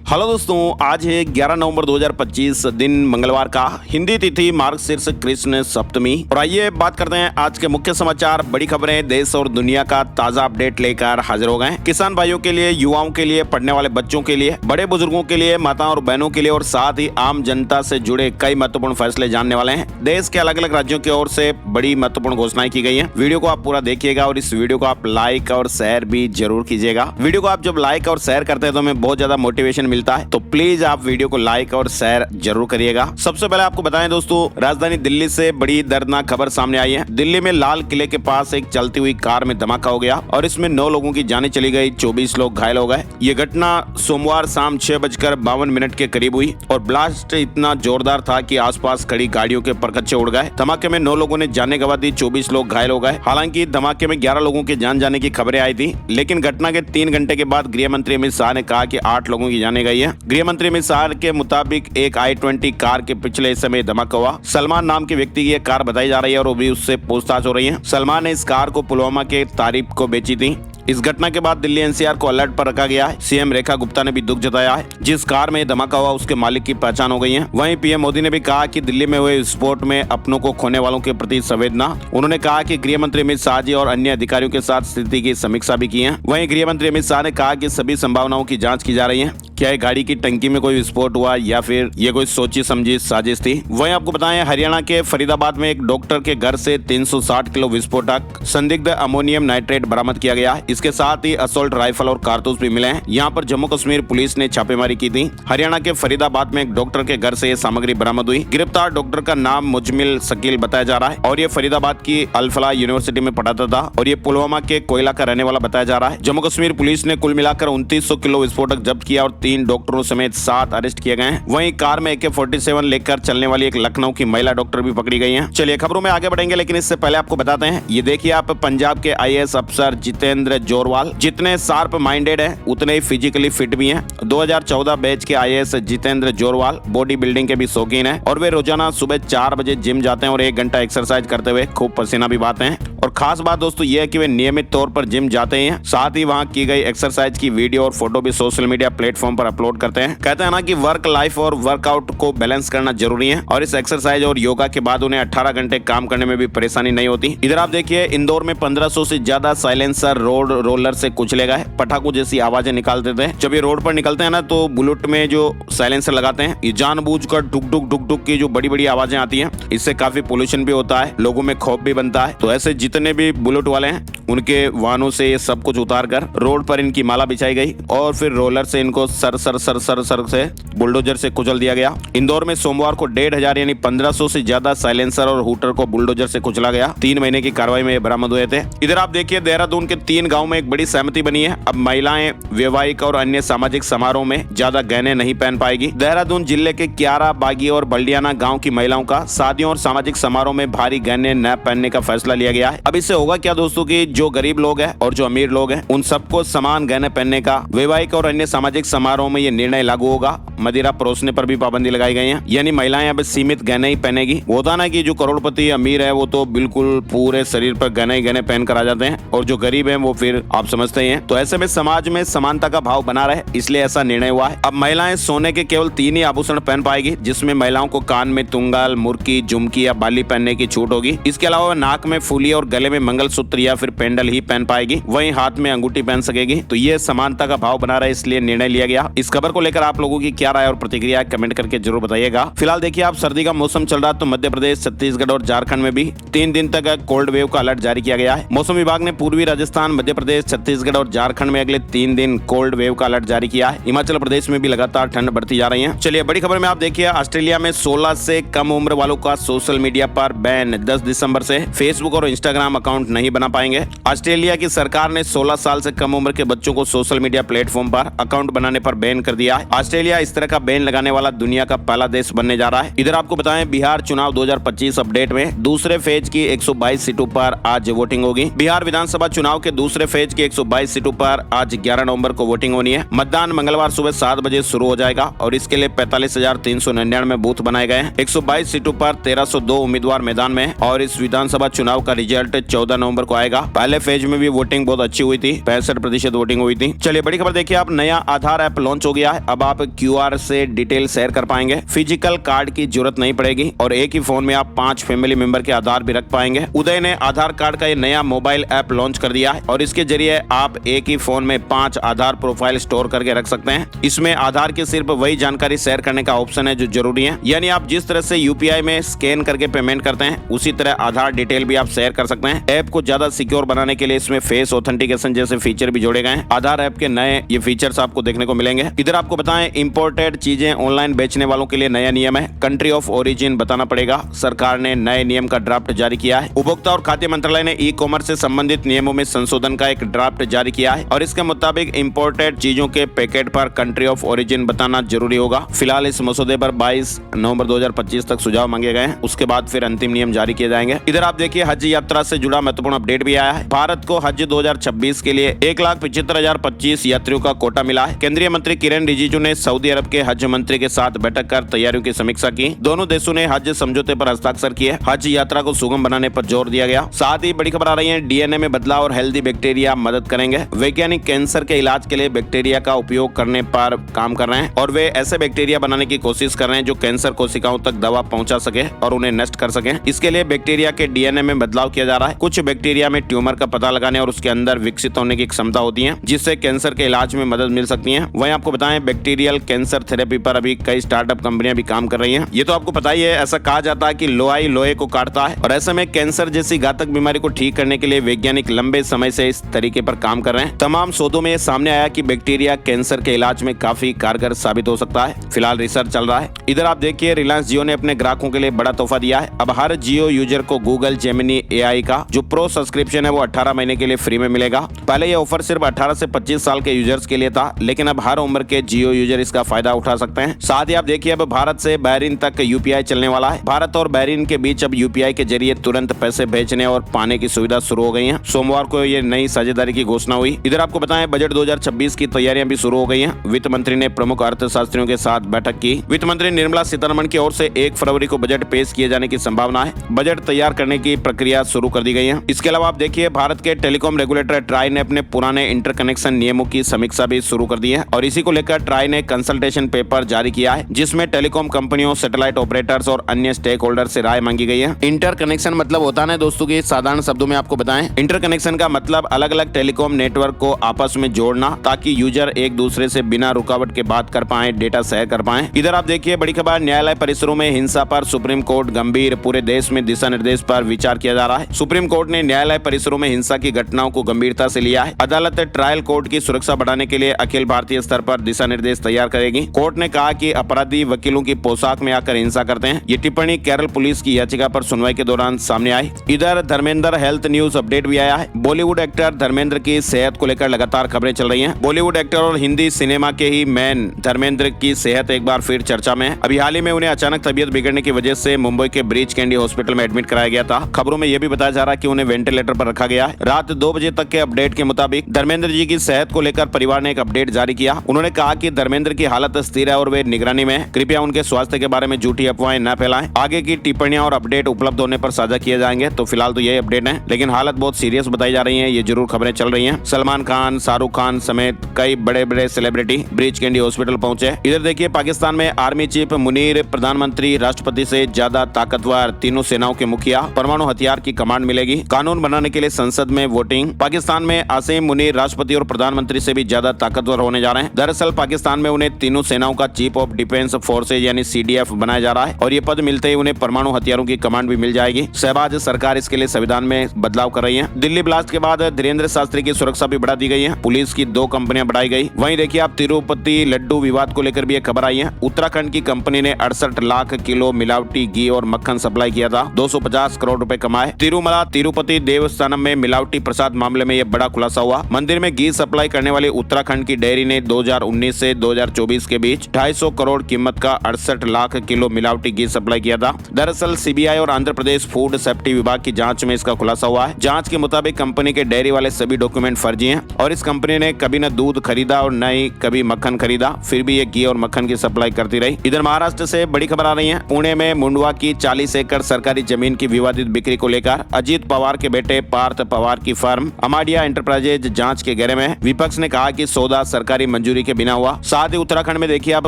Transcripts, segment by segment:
Hello दोस्तों, आज है 11 नवंबर 2025 दिन मंगलवार का। हिंदी तिथि मार्गशीर्ष कृष्ण सप्तमी। और आइए बात करते हैं आज के मुख्य समाचार, बड़ी खबरें, देश और दुनिया का ताजा अपडेट लेकर हाजिर हो गए। किसान भाइयों के लिए, युवाओं के लिए, पढ़ने वाले बच्चों के लिए, बड़े बुजुर्गों के लिए, माताओं और बहनों के लिए और साथ ही आम जनता से जुड़े कई महत्वपूर्ण फैसले जानने वाले हैं। देश के अलग अलग राज्यों की ओर से बड़ी महत्वपूर्ण घोषणाएं की गई है। वीडियो को आप पूरा देखिएगा और इस वीडियो को आप लाइक और शेयर भी जरूर कीजिएगा। वीडियो को आप जब लाइक और शेयर करते हैं तो हमें बहुत ज्यादा मोटिवेशन मिलता है, तो प्लीज आप वीडियो को लाइक और शेयर जरूर करिएगा। सबसे पहले आपको बताएं दोस्तों, राजधानी दिल्ली से बड़ी दर्दनाक खबर सामने आई है। दिल्ली में लाल किले के पास एक चलती हुई कार में धमाका हो गया और इसमें 9 लोगों की जानें चली गई, 24 लोग घायल हो गए। ये घटना सोमवार शाम 6:52 के करीब हुई और ब्लास्ट इतना जोरदार था कि आसपास खड़ी गाड़ियों के परखच्चे उड़ गए। धमाके में 9 लोगों ने जानें गंवा दी, 24 लोग घायल हो गए। हालांकि धमाके में 11 लोगों के जान जाने की खबरें आई थी, लेकिन घटना के 3 घंटे के बाद गृह मंत्री अमित शाह ने कहा कि 8 लोगों की जानें गई है। गृह मंत्री अमित शाह के मुताबिक एक i20 कार के पिछले हिस्से में धमाका हुआ। सलमान नाम के व्यक्ति की यह कार बताई जा रही है और वो भी उससे पूछताछ हो रही है। सलमान ने इस कार को पुलवामा के तारीफ को बेची थी। इस घटना के बाद दिल्ली एनसीआर को अलर्ट पर रखा गया है। सीएम रेखा गुप्ता ने भी दुख जताया है। जिस कार में धमाका हुआ उसके मालिक की पहचान हो गई है। वहीं पीएम मोदी ने भी कहा कि दिल्ली में हुए विस्फोट में अपनों को खोने वालों के प्रति संवेदना। उन्होंने कहा कि गृह मंत्री अमित शाह जी और अन्य अधिकारियों के साथ स्थिति की समीक्षा भी की है। वहीं गृह मंत्री अमित शाह ने कहा कि सभी संभावनाओं की जाँच की जा रही है। क्या ये गाड़ी की टंकी में कोई विस्फोट हुआ या फिर ये कोई सोची समझी साजिश थी। वहीं आपको बताएं, हरियाणा के फरीदाबाद में एक डॉक्टर के घर से 360 किलो विस्फोटक संदिग्ध अमोनियम नाइट्रेट बरामद किया गया। इसके साथ ही असॉल्ट राइफल और कारतूस भी मिले हैं। यहाँ पर जम्मू कश्मीर पुलिस ने छापेमारी की थी। हरियाणा के फरीदाबाद में एक डॉक्टर के घर से ये सामग्री बरामद हुई। गिरफ्तार डॉक्टर का नाम मुजमिल शकील बताया जा रहा है और ये फरीदाबाद की अल-फलाह यूनिवर्सिटी में पढ़ाता था और ये पुलवामा के कोयला का रहने वाला बताया जा रहा है। जम्मू कश्मीर पुलिस ने कुल मिलाकर 2900 किलो विस्फोटक जब्त किया और 3 डॉक्टरों समेत 7 अरेस्ट किए गए हैं। वहीं कार में AK-47 लेकर चलने वाली एक लखनऊ की महिला डॉक्टर भी पकड़ी गई है। चलिए खबरों में आगे बढ़ेंगे, लेकिन इससे पहले आपको बताते हैं, ये देखिए आप, पंजाब के IAS अफसर जितेंद्र जोरवाल जितने शार्प माइंडेड हैं उतने ही फिजिकली फिट भी हैं। 2014 बैच के IAS Jitendra Jorwal body building के भी शौकीन हैं और वे रोजाना सुबह 4 बजे जिम जाते हैं और 1 घंटा एक्सरसाइज करते हुए खूब पसीना भी बहाते हैं। और खास बात दोस्तों ये है कि वे नियमित तौर पर जिम जाते हैं, साथ ही वहाँ की गई एक्सरसाइज की वीडियो और फोटो भी सोशल मीडिया प्लेटफॉर्म पर अपलोड करते हैं। कहते हैं ना कि वर्क लाइफ और वर्कआउट को बैलेंस करना जरूरी है और इस एक्सरसाइज और योगा के बाद उन्हें 18 घंटे काम करने में भी परेशानी नहीं होती। इधर आप देखिए, इंदौर में 1500 से ज्यादा साइलेंसर रोड रोलर से कुचले गए। पटाखों जैसी आवाजें निकालते थे। जब ये रोड पर निकलते हैं ना तो बुलेट में जो साइलेंसर लगाते हैं, ये जानबूझकर डुक डुक डुक डुक की जो बड़ी बड़ी आवाजें आती हैं, इससे काफी पोल्यूशन भी होता है, लोगों में खौफ भी बनता है। तो ऐसे जितने भी बुलेट वाले हैं उनके वाहनों से ये सब कुछ उतार कर रोड पर इनकी माला बिछाई गई और फिर रोलर से इनको sir sir sir sir sir से बुलडोजर से कुचल दिया गया। इंदौर में सोमवार को 1500 यानी 1500 से ज्यादा साइलेंसर और हूटर को बुलडोजर से कुचला गया। 3 महीने की कार्रवाई में ये बरामद हुए थे। इधर आप देखिए, देहरादून के 3 गाँव में एक बड़ी सहमति बनी है। अब महिलाएं वैवाहिक और अन्य सामाजिक समारोह में ज्यादा गहने नहीं पहन पाएगी। देहरादून जिले के क्यारा, बागी और बल्डियाना गाँव की महिलाओं का शादियों और सामाजिक समारोह में भारी गहने न पहनने का फैसला लिया गया है। अब इससे होगा क्या दोस्तों की जो गरीब लोग हैं और जो अमीर लोग हैं उन सबको समान गहने पहनने का, वैवाहिक और अन्य सामाजिक समारोह में ये निर्णय लागू होगा। मदिरा परोसने पर भी पाबंदी लगाई गई है, यानी महिलाएं अब सीमित गहने ही पहनेगी। होता ना कि जो करोड़पति अमीर है वो तो बिल्कुल पूरे शरीर पर गहने ही गहने पहन कर आ जाते हैं और जो गरीब है वो फिर आप समझते ही हैं। तो ऐसे में समाज में समानता का भाव बना रहे, इसलिए ऐसा निर्णय हुआ है। अब महिलाएं सोने के केवल 3 ही आभूषण पहन पाएगी, जिसमें महिलाओं को कान में तुंगल, मुर्की, झुमकी या बाली पहनने की छूट होगी। इसके अलावा नाक में फूली और गले में मंगलसूत्र या फिर पेंडल ही पहन पाएगी। वहीं हाथ में अंगूठी पहन सकेगी। तो ये समानता का भाव बना रहे, इसलिए निर्णय लिया गया। इस खबर को लेकर आप लोगों की क्या राय और प्रतिक्रिया कमेंट करके जरूर बताइएगा। फिलहाल देखिए आप, सर्दी का मौसम चल रहा है तो मध्य प्रदेश, छत्तीसगढ़ और झारखंड में भी 3 दिन तक कोल्ड वेव का अलर्ट जारी किया गया है। मौसम विभाग ने पूर्वी राजस्थान, मध्य प्रदेश, छत्तीसगढ़ और झारखंड में अगले 3 दिन कोल्ड वेव का अलर्ट जारी किया है। हिमाचल प्रदेश में भी लगातार ठंड बढ़ती जा रही है। चलिए बड़ी खबर में आप देखिए, ऑस्ट्रेलिया में 16 से कम उम्र वालों का सोशल मीडिया पर बैन। 10 दिसंबर से फेसबुक और इंस्टाग्राम अकाउंट नहीं बना पाएंगे। ऑस्ट्रेलिया की सरकार ने 16 साल से कम उम्र के बच्चों को सोशल मीडिया प्लेटफॉर्म पर अकाउंट बनाने पर बैन कर दिया है। ऑस्ट्रेलिया इस तरह का बैन लगाने वाला दुनिया का पहला देश बनने जा रहा है। इधर आपको बताएं, बिहार चुनाव 2025 अपडेट में दूसरे फेज की 122 सीटों पर आज वोटिंग होगी। बिहार विधानसभा चुनाव के दूसरे फेज की 122 सीटों पर आज 11 नवंबर को वोटिंग होनी है। मतदान मंगलवार सुबह 7 बजे शुरू हो जाएगा और इसके लिए 45,399 बूथ बनाए गए हैं। 122 सीटों पर 1302 उम्मीदवार मैदान में और इस विधानसभा चुनाव का रिजल्ट रिजल्ट 14 नवंबर को आएगा। पहले फेज में भी वोटिंग बहुत अच्छी हुई थी, 65% वोटिंग हुई थी। चलिए बड़ी खबर देखिए, आप नया आधार ऐप लॉन्च हो गया है। अब आप QR से डिटेल शेयर कर पाएंगे, फिजिकल कार्ड की जरूरत नहीं पड़ेगी और एक ही फोन में आप 5 फैमिली मेंबर के आधार भी रख पाएंगे। उदय ने आधार कार्ड का ये नया मोबाइल ऐप लॉन्च कर दिया है और इसके जरिए आप एक ही फोन में 5 आधार प्रोफाइल स्टोर करके रख सकते हैं। इसमें आधार की सिर्फ वही जानकारी शेयर करने का ऑप्शन है जो जरूरी है, यानी आप जिस तरह से UPI में स्कैन करके पेमेंट करते हैं उसी तरह आधार डिटेल भी आप शेयर कर सकते हैं। ऐप को ज्यादा सिक्योर बनाने के लिए इसमें फेस ऑथेंटिकेशन जैसे फीचर भी जोड़े गए हैं। आधार ऐप के नए ये फीचर्स आपको देखने को मिलेंगे। इधर आपको बताएं, इंपोर्टेड चीजें ऑनलाइन बेचने वालों के लिए नया नियम है, कंट्री ऑफ ओरिजिन बताना पड़ेगा। सरकार ने नए नियम का ड्राफ्ट जारी किया है। उपभोक्ता और खाद्य मंत्रालय ने ई-कॉमर्स से संबंधित नियमों में संशोधन का एक ड्राफ्ट जारी किया है और इसके मुताबिक इंपोर्टेड चीजों के पैकेट पर कंट्री ऑफ ओरिजिन बताना जरूरी होगा। फिलहाल इस मसौदे पर 22 नवंबर 2025 तक सुझाव मांगे गए हैं, उसके बाद फिर अंतिम नियम जारी किए जाएंगे। इधर आप देखिए, हज यात्रा से जुड़ा महत्वपूर्ण अपडेट भी आया है। भारत को हज 2026 के लिए 1,75,025 यात्रियों का कोटा मिला है। केंद्रीय मंत्री किरेन रिजिजू ने सऊदी अरब के हज मंत्री के साथ बैठक कर तैयारियों की समीक्षा की। दोनों देशों ने हज समझौते पर हस्ताक्षर किए। हज यात्रा को सुगम बनाने पर जोर दिया गया। साथ ही बड़ी खबर आ रही है, DNA में बदलाव और हेल्दी बैक्टीरिया मदद करेंगे। वैज्ञानिक कैंसर के इलाज के लिए बैक्टीरिया का उपयोग करने पर काम कर रहे हैं और वे ऐसे बैक्टीरिया बनाने की कोशिश कर रहे हैं जो कैंसर कोशिकाओं तक दवा पहुंचा सके और उन्हें नष्ट कर सके। इसके लिए बैक्टीरिया के DNA में बदलाव किया जा रहा है। कुछ बैक्टीरिया में ट्यूमर का पता लगाने और उसके अंदर विकसित होने की क्षमता होती है, जिससे कैंसर के इलाज में मदद मिल सकती है। वहीं आपको बताएं, बैक्टीरियल कैंसर थेरेपी पर अभी कई स्टार्टअप कंपनियां भी काम कर रही हैं। ये तो आपको पता ही है, ऐसा कहा जाता है कि लोहाई लोहे को काटता है और ऐसे में कैंसर जैसी घातक बीमारी को ठीक करने के लिए वैज्ञानिक लंबे समय से इस तरीके पर काम कर रहे हैं। तमाम शोधों में सामने आया कि बैक्टीरिया कैंसर के इलाज में काफी कारगर साबित हो सकता है। फिलहाल रिसर्च चल रहा है। इधर आप देखिए, रिलायंस जियो ने अपने ग्राहकों के लिए बड़ा तोहफा दिया है। अब हर जियो यूजर को गूगल जेमिनी AI का जो प्रो सब्सक्रिप्शन है वो 18 महीने के लिए फ्री में मिलेगा। पहले ये ऑफर सिर्फ 18 से 25 साल के यूजर्स के लिए था, लेकिन अब हर उम्र के जियो यूजर इसका फायदा उठा सकते हैं। साथ ही आप देखिए, अब भारत से बहरीन तक UPI चलने वाला है। भारत और बहरीन के बीच अब UPI के जरिए तुरंत पैसे भेजने और पाने की सुविधा शुरू हो गई है। सोमवार को ये नई साझेदारी की घोषणा हुई। इधर आपको बताएं, बजट 2026 की तैयारियां भी शुरू हो गई हैं। वित्त मंत्री ने प्रमुख अर्थशास्त्रियों के साथ बैठक की। वित्त मंत्री निर्मला सीतारमण की ओर से 1 फरवरी को बजट पेश किए जाने की संभावना है। बजट तैयार करने की प्रक्रिया शुरू कर दी गई है। इसके अलावा आप देखिए, भारत के टेलीकॉम रेगुलेटर ट्राई ने अपने पुराने इंटरकनेक्शन नियमों की समीक्षा भी शुरू कर दी है और इसी को लेकर ट्राई ने कंसल्टेशन पेपर जारी किया है, जिसमें टेलीकॉम कंपनियों, सैटेलाइट ऑपरेटर्स और अन्य स्टेक होल्डर से राय मांगी गई है। इंटरकनेक्शन मतलब होता है दोस्तों की, साधारण शब्दों में आपको बताएं, इंटरकनेक्शन का मतलब अलग अलग टेलीकॉम नेटवर्क को आपस में जोड़ना ताकि यूजर एक दूसरे से बिना रुकावट के बात कर पाए, डेटा शेयर कर पाए। इधर आप देखिए, बड़ी खबर, न्यायालय परिसरों में हिंसा पर सुप्रीम कोर्ट गंभीर, पूरे देश में दिशा निर्देश पर विचार किया जा रहा है। सुप्रीम कोर्ट ने न्यायालय परिसरों में हिंसा की घटनाओं को गंभीरता से लिया है। अदालत ट्रायल कोर्ट की सुरक्षा बढ़ाने के लिए अखिल भारतीय स्तर पर दिशा निर्देश तैयार करेगी। कोर्ट ने कहा कि अपराधी वकीलों की पोशाक में आकर हिंसा करते हैं। ये टिप्पणी केरल पुलिस की याचिका पर सुनवाई के दौरान सामने आई। इधर धर्मेंद्र हेल्थ न्यूज अपडेट भी आया है। बॉलीवुड एक्टर धर्मेंद्र की सेहत को लेकर लगातार खबरें चल रही हैं। बॉलीवुड एक्टर और हिंदी सिनेमा के ही मैन धर्मेंद्र की सेहत एक बार फिर चर्चा में है। अभी हाल ही में उन्हें अचानक तबीयत बिगड़ने की वजह से मुंबई के ब्रीच कैंडी हॉस्पिटल में एडमिट कराया गया था। खबरों में यह भी बताया जा रहा है कि उन्हें वेंटिलेटर पर रखा गया है। रात 2 बजे तक के अपडेट के मुताबिक धर्मेंद्र जी की सेहत को लेकर परिवार ने एक अपडेट जारी किया। उन्होंने कहा कि धर्मेंद्र की हालत स्थिर है और वे निगरानी में हैं। कृपया उनके स्वास्थ्य के बारे में झूठी अफवाहें न फैलाएं। आगे की टिप्पणियां और अपडेट उपलब्ध होने पर साझा किए जाएंगे। तो फिलहाल तो यही अपडेट है, लेकिन हालत बहुत सीरियस बताई जा रही है। ये जरूर खबरें चल रही हैं। सलमान खान, शाहरुख खान समेत कई बड़े बड़े सेलिब्रिटी ब्रीच कैंडी हॉस्पिटल पहुंचे। इधर देखिए, पाकिस्तान में आर्मी चीफ मुनीर प्रधानमंत्री राष्ट्रपति से ज्यादा ताकतवर, तीनों सेनाओं के मुखिया, परमाणु हथियार की कमांड मिलेगी। कानून बनाने के लिए संसद में वोटिंग। पाकिस्तान में आसिम मुनीर राष्ट्रपति और प्रधानमंत्री से भी ज्यादा ताकतवर होने जा रहे हैं। दरअसल पाकिस्तान में उन्हें तीनों सेनाओं का चीफ ऑफ डिफेंस फोर्सेज यानी CDF बनाया जा रहा है और ये पद मिलते ही उन्हें परमाणु हथियारों की कमांड भी मिल जाएगी। शहबाज सरकार इसके लिए संविधान में बदलाव कर रही है। दिल्ली ब्लास्ट के बाद धीरेन्द्र शास्त्री की सुरक्षा भी बढ़ा दी गई है। पुलिस की 2 कंपनियां बढ़ाई गई। वहीं देखिए, आप तिरुपति लड्डू विवाद को लेकर भी एक खबर आई है। उत्तराखंड की कंपनी ने 68 लाख किलो मिलावटी घी और मक्खन सप्लाई किया था। 250 करोड़ रुपए कमाए। तिरुमला तिरुपति देवस्थानम में मिलावटी प्रसाद मामले में यह बड़ा खुलासा हुआ। मंदिर में घी सप्लाई करने वाली उत्तराखंड की डेयरी ने 2019 से 2024 के बीच 250 करोड़ कीमत का 68 लाख किलो मिलावटी घी सप्लाई किया था। दरअसल CBI और आंध्र प्रदेश फूड सेफ्टी विभाग की जांच में इसका खुलासा हुआ है। जांच के मुताबिक कंपनी के डेयरी वाले सभी डॉक्यूमेंट फर्जी हैं और इस कंपनी ने कभी न दूध खरीदा और न ही कभी मक्खन खरीदा, फिर भी ये घी और मक्खन की सप्लाई करती रही। इधर महाराष्ट्र से बड़ी खबर आ रही है। पुणे में मुंडवा की 40 एकड़ सरकारी जमीन की विवादित बिक्री को लेकर अजीत पवार के बेटे पार्थ पवार की फर्म अमाडिया एंटरप्राइजेज जांच के घेरे में है। विपक्ष ने कहा कि सौदा सरकारी मंजूरी के बिना हुआ। साथ ही उत्तराखंड में देखिए आप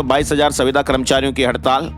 22,000 संविदा कर्मचारियों की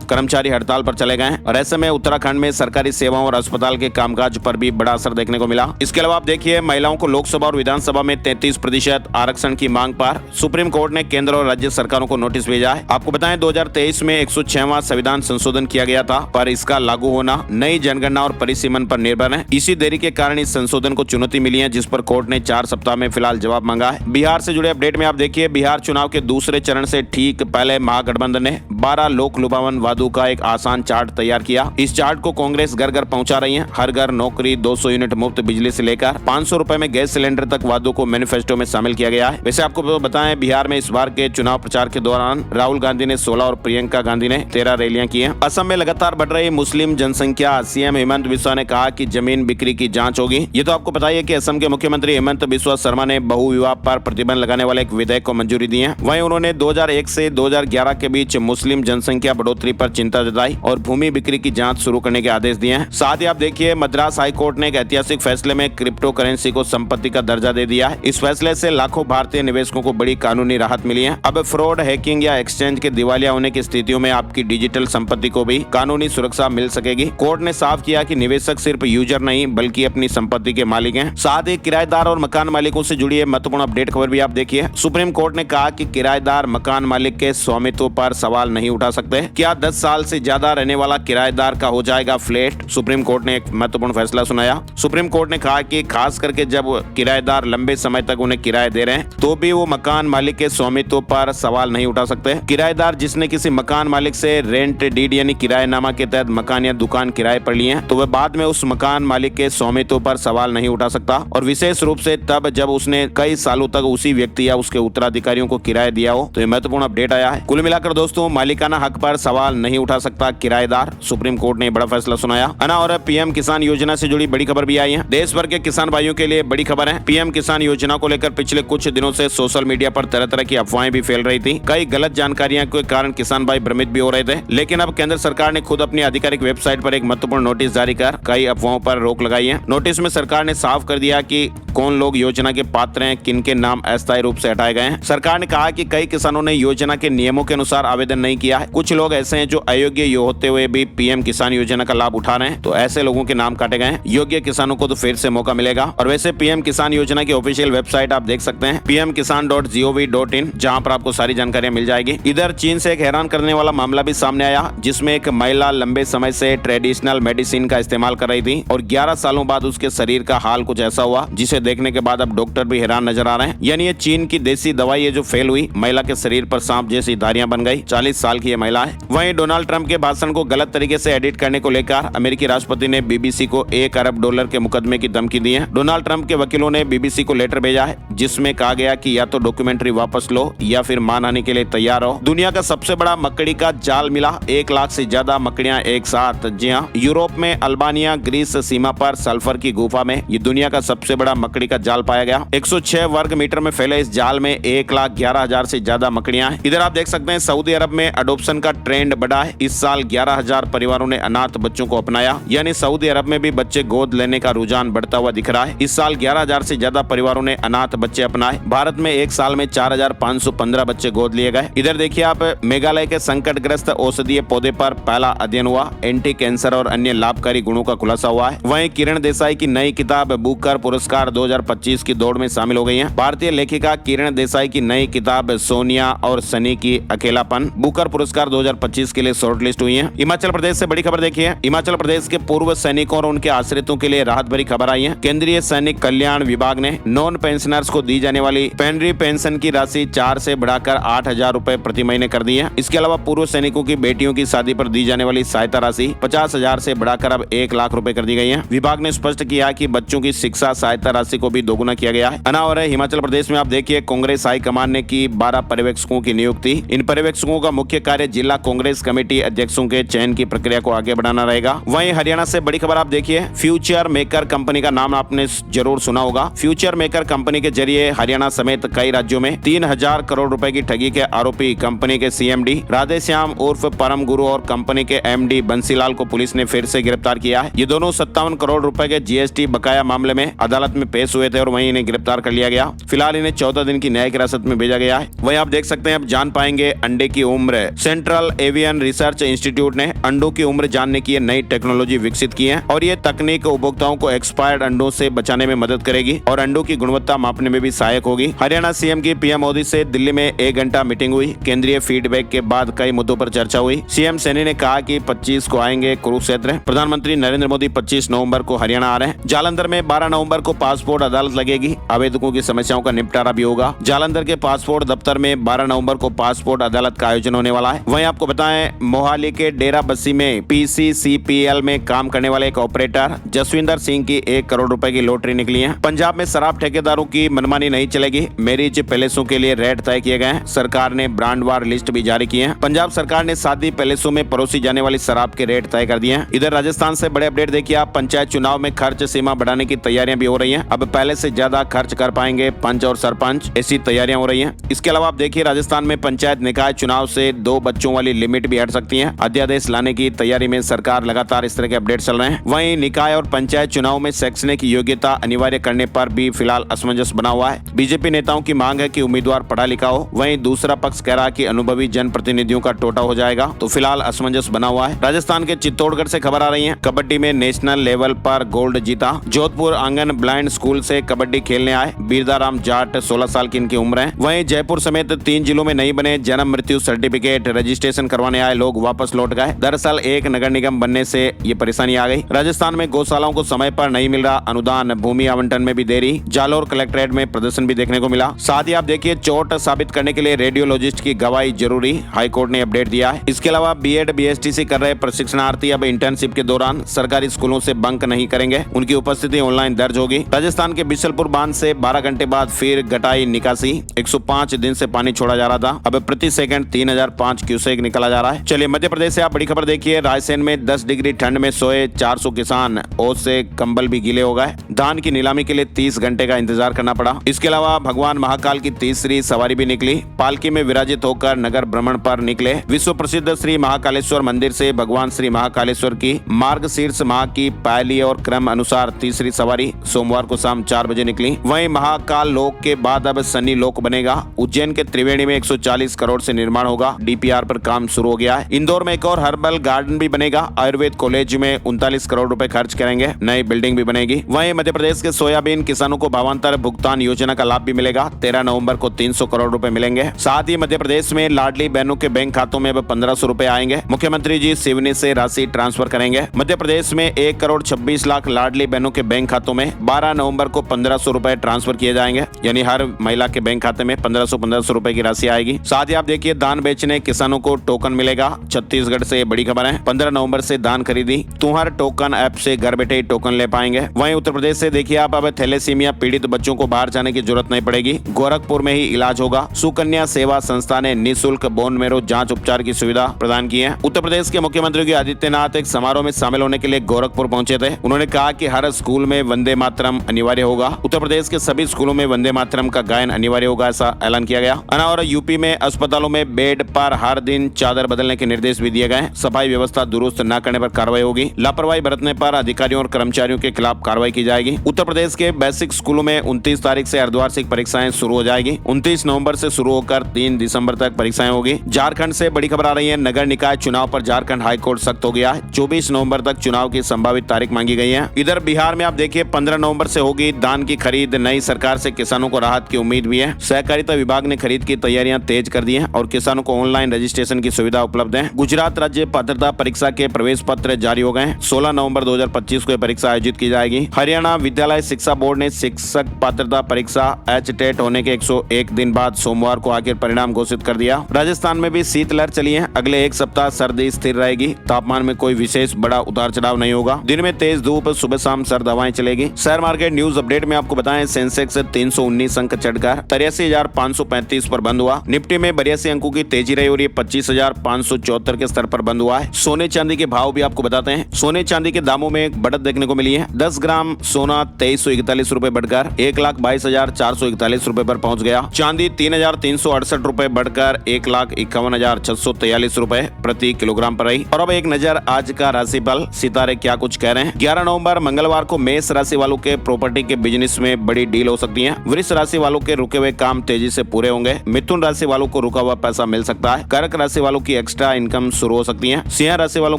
कर्मचारी हड़ताल पर चले गए और ऐसे में उत्तराखंड में सरकारी सेवाओं और अस्पताल के कामकाज पर भी बड़ा असर देखने को मिला। इसके अलावा आप देखिए महिलाओं को लोकसभा और विधानसभा में 33% आरक्षण की मांग पर सुप्रीम कोर्ट ने केंद्र और राज्य सरकारों को नोटिस भेजा है। आपको बताएं 2023 में 106वां संविधान संशोधन किया गया था, पर इसका लागू होना नई जनगणना और परिसीमन पर निर्भर है। इसी देरी के कारण इस संशोधन को चुनौती मिली है, जिस पर कोर्ट ने 4 सप्ताह में फिलहाल जवाब मांगा है। बिहार से जुड़े अपडेट में आप देखिए बिहार चुनाव के दूसरे चरण से ठीक पहले महागठबंधन ने 12 लोक लुभावन वादों का एक आसान चार्ट तैयार किया। इस चार्ट को कांग्रेस घर घर पहुंचा रही है। हर घर नौकरी, 200 यूनिट मुफ्त बिजली से लेकर 500 रुपए में गैस सिलेंडर तक वादों को मैनिफेस्टो में शामिल किया गया है। वैसे आपको बताएं बिहार में इस बार के चुनाव प्रचार के दौरान राहुल गांधी ने 16 और प्रियंका गांधी ने 13 रैलियां की हैं। असम में लगातार बढ़ रही मुस्लिम जनसंख्या, सीएम हेमंत बिस्वा ने कहा कि जमीन बिक्री की जांच होगी। ये तो आपको बताइए कि असम के मुख्यमंत्री हेमंत बिस्वा शर्मा ने बहुविवाह पर प्रतिबंध लगाने वाले एक विधेयक को मंजूरी दी है। वहीं उन्होंने 2001 से 2011 के बीच मुस्लिम जनसंख्या बढ़ोतरी पर चिंता जताई और भूमि बिक्री की जांच शुरू करने के आदेश दिए हैं। साथ ही आप देखिए मद्रास हाई कोर्ट ने एक ऐतिहासिक फैसले में क्रिप्टो करेंसी को संपत्ति का दर्जा दे दिया है। इस फैसले से लाखों भारतीय निवेशकों को बड़ी कानूनी राहत मिली है। अब फ्रॉड, हैकिंग या एक्सचेंज के दिवालिया होने की स्थितियों में आपकी डिजिटल संपत्ति को भी कानूनी सुरक्षा मिल सकेगी। कोर्ट ने साफ किया कि निवेशक सिर्फ यूजर नहीं बल्कि अपनी संपत्ति के मालिक हैं। साथ ही किराएदार और मकान मालिकों से जुड़ी महत्वपूर्ण अपडेट खबर भी आप देखिए। सुप्रीम कोर्ट ने कहा कि किराएदार मकान मालिक के स्वामित्व पर सवाल नहीं उठा सकते। क्या 10 साल से ज्यादा रहने वाला किराएदार का हो जाएगा फ्लैट? सुप्रीम कोर्ट ने एक महत्वपूर्ण फैसला सुनाया। सुप्रीम कोर्ट ने कहा कि खास करके जब किराएदार लंबे समय तक उन्हें किराया दे रहे हैं तो भी वो मकान मालिक के स्वामित्व पर सवाल नहीं उठा सकते। किराएदार जिसने किसी मकान मालिक से रेंट डीड यानी किराएनामा के तहत मकान या दुकान किराए पर लिए हैं तो वह बाद में उस मकान मालिक के स्वामित्व पर सवाल नहीं उठा सकता, और विशेष रूप से तब जब उसने कई सालों तक उसी व्यक्ति या उसके उत्तराधिकारियों को किराया दिया हो। तो ये महत्वपूर्ण अपडेट आया है। कुल मिलाकर दोस्तों मालिकाना हक पर सवाल नहीं उठा सकता किराएदार। सुप्रीम कोर्ट ने बड़ा फैसला सुनाया। और पीएम किसान योजना से जुड़ी बड़ी खबर भी आई है। देश भर के किसान भाइयों के लिए बड़ी खबर है। पीएम किसान योजना को लेकर पिछले कुछ दिनों से सोशल मीडिया पर तरह तरह की अफवाहें भी फैल रही थी। कई गलत जानकारियां के कारण किसान भाई भ्रमित भी हो रहे थे, लेकिन अब केंद्र सरकार ने खुद अपनी आधिकारिक वेबसाइट पर एक महत्वपूर्ण नोटिस जारी कर कई अफवाहों पर रोक लगाई है। नोटिस में सरकार ने साफ कर दिया कि कौन लोग योजना के पात्र हैं, किन के नाम अस्थायी रूप से हटाए गए हैं। सरकार ने कहा कि कई किसानों ने योजना के नियमों के अनुसार आवेदन नहीं किया है। कुछ लोग ऐसे हैं जो अयोग्य होते हुए भी पीएम किसान योजना का लाभ उठा रहे हैं, तो ऐसे लोगों के नाम काटे गए हैं। योग्य किसानों को तो फिर से मौका मिलेगा। और वैसे पीएम किसान योजना की ऑफिशियल वेबसाइट आप देख सकते हैं pmkisan.gov.in, जहां पर आपको सारी जानकारियां मिल जाएगी। इधर चीन से एक हैरान करने वाला मामला भी सामने आया, जिसमें एक महिला लंबे समय से ट्रेडिशनल मेडिसिन का इस्तेमाल कर रही थी और 11 सालों बाद उसके शरीर का हाल कुछ ऐसा हुआ जिसे देखने के बाद अब डॉक्टर भी हैरान नजर आ रहे हैं। यानी ये चीन की देसी दवाई है जो फेल हुई, महिला के शरीर पर सांप जैसी धारियां बन गई। 40 साल की ये महिला है। वहीं डोनाल्ड ट्रंप के भाषण को गलत तरीके से एडिट करने को लेकर अमेरिकी राष्ट्रपति ने बीबीसी को $1 अरब के मुकदमे की धमकी दी है। डोनाल्ड ट्रंप के वकीलों ने बीबीसी को लेटर भेजा है जिसमें कहा गया कि या तो डॉक्यूमेंट्री वापस लो या फिर मानहानि के लिए तैयार हो। दुनिया का सबसे बड़ा मकड़ी का जाल मिला, 1 लाख से ज्यादा मकड़ियां एक साथ। जी हाँ, यूरोप में अल्बानिया ग्रीस सीमा पर सल्फर की गुफा में ये दुनिया का सबसे बड़ा मकड़ी का जाल पाया गया। 106 वर्ग मीटर में फैले इस जाल में 1,11,000 से ज्यादा मकड़ियां हैं। इधर आप देख सकते हैं सऊदी अरब में अडॉप्शन का ट्रेंड बढ़ा है। इस साल 11,000 परिवारों ने अनाथ बच्चों को अपनाया, यानी सऊदी अरब में भी बच्चे गोद लेने का रुझान बढ़ता हुआ दिख रहा है। इस साल 11,000 से ज्यादा परिवारों ने अनाथ बच्चे अपनाए। भारत में एक साल में 4,515 बच्चे गोद लिए गए। इधर देखिए आप मेघालय के संकटग्रस्त औषधीय पौधे पर पहला अध्ययन हुआ। एंटी कैंसर और अन्य लाभकारी गुणों का खुलासा हुआ है। वहीं किरण देसाई की नई किताब बुकर पुरस्कार 2025 की दौड़ में शामिल हो गई है। भारतीय लेखिका किरण देसाई की नई किताब सोनिया और सनी की अकेलापन बुकर पुरस्कार 2025 के लिए शॉर्टलिस्ट हुई है। हिमाचल प्रदेश से बड़ी खबर देखिए। हिमाचल प्रदेश के पूर्व सैनिकों और उनके आश्रितों के लिए राहत भरी खबर आई है। केंद्रीय सैनिक कल्याण विभाग ने नॉन पेंशनर्स को दी जाने वाली पेंड्री पेंशन की राशि 4 से बढ़ाकर 8,000 रुपए प्रति महीने कर दी है। इसके अलावा पूर्व सैनिकों की बेटियों की शादी पर दी जाने वाली सहायता राशि 50,000 से बढ़ाकर अब 1 लाख रुपए कर दी गई है। विभाग ने स्पष्ट किया कि बच्चों की शिक्षा सहायता राशि को भी दोगुना किया गया है। और हिमाचल प्रदेश में आप देखिए कांग्रेस हाईकमान ने की 12 पर्यवेक्षकों की नियुक्ति। इन पर्यवेक्षकों का मुख्य कार्य जिला कांग्रेस कमेटी अध्यक्षों के चयन की प्रक्रिया को आगे बढ़ाना रहेगा। वहीं हरियाणा से बड़ी खबर आप देखिए। फ्यूचर मेकर कंपनी का नाम आपने जरूर सुना होगा। फ्यूचर मेकर कंपनी के जरिए हरियाणा समेत कई राज्यों में 3,000 करोड़ रुपए की ठगी के आरोपी कंपनी के सीएमडी राधेश्याम उर्फ परम गुरु और कंपनी के एमडी बंसीलाल को पुलिस ने फिर से गिरफ्तार किया है। ये दोनों 57 करोड़ रुपए के जीएसटी बकाया मामले में अदालत में पेश हुए थे और वहीं इन्हें गिरफ्तार कर लिया गया। फिलहाल इन्हें 14 दिन की न्यायिक हिरासत में भेजा गया है। वहीं आप देख सकते हैं अब जान पाएंगे अंडे की उम्र। सेंट्रल एवियन रिसर्च इंस्टीट्यूट ने अंडों की उम्र जानने की नई टेक्नोलॉजी विकसित की है और ये तकनीक उपभोक्ताओं को एक्सपायर्ड अंडों से बचाने में मदद करेगी और अंडों की गुणवत्ता मापने में भी सहायक होगी। हरियाणा सीएम की पीएम मोदी से दिल्ली में 1 घंटा मीटिंग हुई। केंद्रीय फीडबैक के बाद कई मुद्दों पर चर्चा हुई। सीएम सैनी ने कहा कि 25 को आएंगे कुरुक्षेत्र। प्रधानमंत्री नरेंद्र मोदी 25 नवंबर को हरियाणा आ रहे हैं। जालंधर में 12 नवंबर को पासपोर्ट अदालत लगेगी। आवेदकों की समस्याओं का निपटारा भी होगा। जालंधर के पासपोर्ट दफ्तर में 12 नवंबर को पासपोर्ट अदालत का आयोजन होने वाला है। वहीं आपको बताएं, मोहाली के डेरा बस्सी में PCCPL में काम करने वाले एक ऑपरेटर जसविंदर सिंह की 1 करोड़ रुपए की लॉटरी निकली है। पंजाब में शराब ठेकेदारों की मनमानी नहीं चलेगी। मैरिज पैलेसों के लिए रेट तय किए गए हैं। सरकार ने ब्रांडवार लिस्ट भी जारी की है। पंजाब सरकार ने शादी पैलेसों में परोसी जाने वाली शराब के रेट तय कर दिए हैं। इधर राजस्थान से बड़े अपडेट देखिए आप। पंचायत चुनाव में खर्च सीमा बढ़ाने की तैयारियां भी हो रही हैं। अब पहले से ज्यादा खर्च कर पाएंगे पंच और सरपंच, ऐसी तैयारियां हो रही हैं। इसके अलावा आप देखिए राजस्थान में पंचायत निकाय चुनाव से 2 बच्चों वाली लिमिट भी हट सकती है। अध्यादेश लाने की तैयारी में सरकार लगातार इस तरह के अपडेट चल रहे हैं। वहीं निकाय और पंचायत चुनाव में शैक्षणिक योग्यता अनिवार्य करने पर भी फिलहाल असमंजस बना हुआ है। बीजेपी नेताओं की मांग है कि उम्मीदवार पढ़ा लिखा हो। वहीं दूसरा पक्ष कह रहा है कि अनुभवी जनप्रतिनिधियों का टोटा हो जाएगा। तो फिलहाल असमंजस बना हुआ है। राजस्थान के चित्तौड़गढ़ से खबर आ रही है। कबड्डी में नेशनल लेवल पर गोल्ड जीता। जोधपुर आंगन ब्लाइंड स्कूल से कबड्डी खेलने आए बीरदाराम जाट 16 साल की इनकी उम्र है। वहीं जयपुर समेत 3 जिलों में नहीं बने जन्म मृत्यु सर्टिफिकेट रजिस्ट्रेशन करवाने आए लोग वापस लौट गए। दरअसल एक नगर निगम बनने से ये परेशानी आ गई। राजस्थान में गौशालाओं को समय पर नहीं मिल रहा अनुदान, भूमि आवंटन में भी देरी। जालोर कलेक्ट्रेट में प्रदर्शन भी देखने को मिला। साथ ही आप देखिए चोट साबित करने के लिए रेडियोलॉजिस्ट की गवाही जरूरी, हाईकोर्ट ने अपडेट दिया है। इसके अलावा बीएड BSTC कर रहे प्रशिक्षणार्थी अब इंटर्नशिप के दौरान सरकारी स्कूलों से बंक नहीं करेंगे। उनकी उपस्थिति ऑनलाइन दर्ज होगी। राजस्थान के बिशलपुर बांध से 12 घंटे बाद फिर घटाई निकासी। 105 दिन से पानी छोड़ा जा रहा था, अब प्रति सेकंड 3005 क्यूसेक निकला जा रहा है। चलिए मध्य प्रदेश से आप बड़ी खबर देखिए। रायसेन में 10 डिग्री ठंड में सोए 400 किसान, ओस से कंबल भी गीले हो गए। धान की नीलामी के लिए 30 घंटे का इंतजार करना पड़ा। इसके अलावा भगवान महाकाल की तीसरी सवारी भी निकली। पालकी में विराजित होकर नगर भ्रमण पर निकले। विश्व प्रसिद्ध श्री महाकालेश्वर मंदिर से भगवान श्री महाकालेश्वर की मार्गशीर्ष माह की पहली और क्रम अनुसार तीसरी सवारी सोमवार को शाम 4 बजे निकली। वहीं महाकाल लोक के बाद अब शनि लोक बनेगा। उज्जैन के त्रिवेणी में 140 करोड़ से निर्माण होगा। DPR पर काम शुरू हो गया है। इंदौर में एक और हर्बल गार्डन भी बनेगा। आयुर्वेद कॉलेज में 39 करोड़ रुपए खर्च करेंगे। नई बिल्डिंग भी बनेगी। वहीं मध्य प्रदेश के सोयाबीन किसानों को भावांतर भुगतान योजना का लाभ भी मिलेगा। 13 नवंबर को 300 करोड़ रुपए मिलेंगे। साथ ही मध्य प्रदेश में लाडली बहनों के बैंक खातों में अब 1500 रुपए आएंगे। मुख्यमंत्री जी सिवनी से राशि ट्रांसफर करेंगे। मध्य प्रदेश में 1 करोड़ 26 लाख लाडली बहनों के बैंक खातों में 12 नवंबर को 1500 रुपए ट्रांसफर किए जाएंगे। यानी हर महिला के बैंक खाते में 1500 रुपए की राशि आएगी। साथ ही आप देखिए दान बेचने किसानों को टोकन मिलेगा। छत्तीसगढ़ से बड़ी खबर है। 15 नवंबर से दान खरीदी तुम्हार टोकन ऐप से घर बैठे ही टोकन ले पाएंगे। वहीं उत्तर प्रदेश से देखिए आप अब थैलेसीमिया पीड़ित बच्चों को बाहर जाने की जरूरत नहीं पड़ेगी। गोरखपुर में ही इलाज होगा। सुकन्या सेवा संस्था ने निःशुल्क बोन मैरो जांच उपचार की सुविधा प्रदान की है। उत्तर प्रदेश के मुख्यमंत्री योगी आदित्यनाथ एक समारोह में शामिल होने के लिए गोरखपुर पहुंचे थे। उन्होंने कहा कि हर स्कूल में वंदे मातरम अनिवार्य होगा। उत्तर प्रदेश के सभी स्कूलों में वंदे मातरम का गायन अनिवार्य होगा, ऐसा ऐलान किया गया। और यूपी में अस्पतालों में बेड पर हर दिन चादर बदलने के निर्देश भी दिए गए। सफाई व्यवस्था दुरुस्त न करने पर कार्रवाई होगी। लापरवाही बरतने पर अधिकारियों और कर्मचारियों के खिलाफ कार्रवाई की जाएगी। उत्तर प्रदेश के बेसिक स्कूलों में 29 तारीख से अर्धवार्षिक परीक्षाएं शुरू हो जाएगी। 29 नवंबर से शुरू होकर 3 दिसंबर तक परीक्षाएं होगी। झारखंड से बड़ी खबर आ रही है। नगर निकाय चुनाव पर झारखंड हाईकोर्ट सख्त हो गया है। 24 नवंबर तक चुनाव की संभावित तारीख मांगी गई है। इधर बिहार में आप देखिए 15 नवंबर से होगी धान की खरीद। नई सरकार से किसानों को राहत की उम्मीद भी है। सहकारिता विभाग ने खरीद की तैयारियां तेज कर दी हैं और किसानों को ऑनलाइन रजिस्ट्रेशन की सुविधा उपलब्ध है। गुजरात राज्य पात्रता परीक्षा के प्रवेश पत्र जारी हो गए। 16 नवंबर 2025 को परीक्षा आयोजित की जाएगी। हरियाणा विद्यालय शिक्षा बोर्ड ने शिक्षक पात्रता परीक्षा HTET होने के 101 दिन बाद सोमवार को आखिर परिणाम घोषित कर दिया। राजस्थान में भी शीतलहर चली है। अगले एक सप्ताह सर्दी स्थिर रहेगी। तापमान में कोई विशेष बड़ा उतार चढ़ाव नहीं होगा। दिन में तेज धूप, सुबह शाम सर्द हवाएं चलेगी। शेयर मार्केट न्यूज अपडेट में आपको बताएं सेंसेक्स 319 अंक चढ़कर 83,535 पर बंद हुआ। निफ्टी में 82 अंकों की तेजी रही और ये 25,574 के स्तर पर बंद हुआ है। सोने चांदी के भाव भी आपको बताते हैं। सोने चांदी के दामों में एक बढ़त देखने को मिली है। 10 ग्राम सोना 2341 रुपए बढ़कर 1,22,441 रुपए पर पहुंच गया। चांदी 3,368 रुपए बढ़कर 1,51,643 रुपए प्रति किलोग्राम पर रही। और अब एक नजर आज का राशिफल, सितारे क्या कुछ कह रहे हैं। हैं। 11 नवंबर मंगलवार को मेष राशि वालों के प्रॉपर्टी के बिजनेस में बड़ी डील हो सकती है। वृष राशि वालों के रुके हुए काम तेजी से पूरे होंगे। मिथुन राशि वालों को रुका हुआ पैसा मिल सकता है। कर्क राशि वालों की एक्स्ट्रा इनकम शुरू हो सकती है। सिंह राशि वालों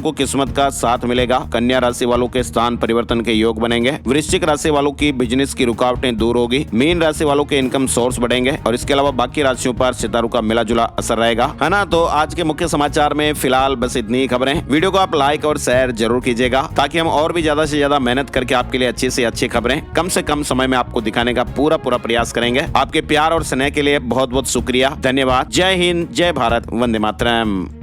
को किस्मत का साथ मिलेगा। कन्या राशि वालों के स्थान परिवर्तन के योग बनेंगे। वृश्चिक राशि वालों की बिजनेस की रुकावटें दूर होगी। मीन राशि वालों के इनकम सोर्स बढ़ेंगे और इसके अलावा बाकी राशियों पर सितारों का मिला जुला असर रहेगा, है ना। तो आज के मुख्य समाचार में फिलहाल बस इतनी खबरें। वीडियो को आप लाइक और शेयर जरूर कीजिएगा ताकि हम और भी ज्यादा से ज्यादा मेहनत करके आपके लिए अच्छी से अच्छी खबरें कम से कम समय में आपको दिखाने का पूरा प्रयास करेंगे। आपके प्यार और स्नेह के लिए बहुत बहुत शुक्रिया, धन्यवाद। जय हिंद, जय भारत, वंदे मातरम।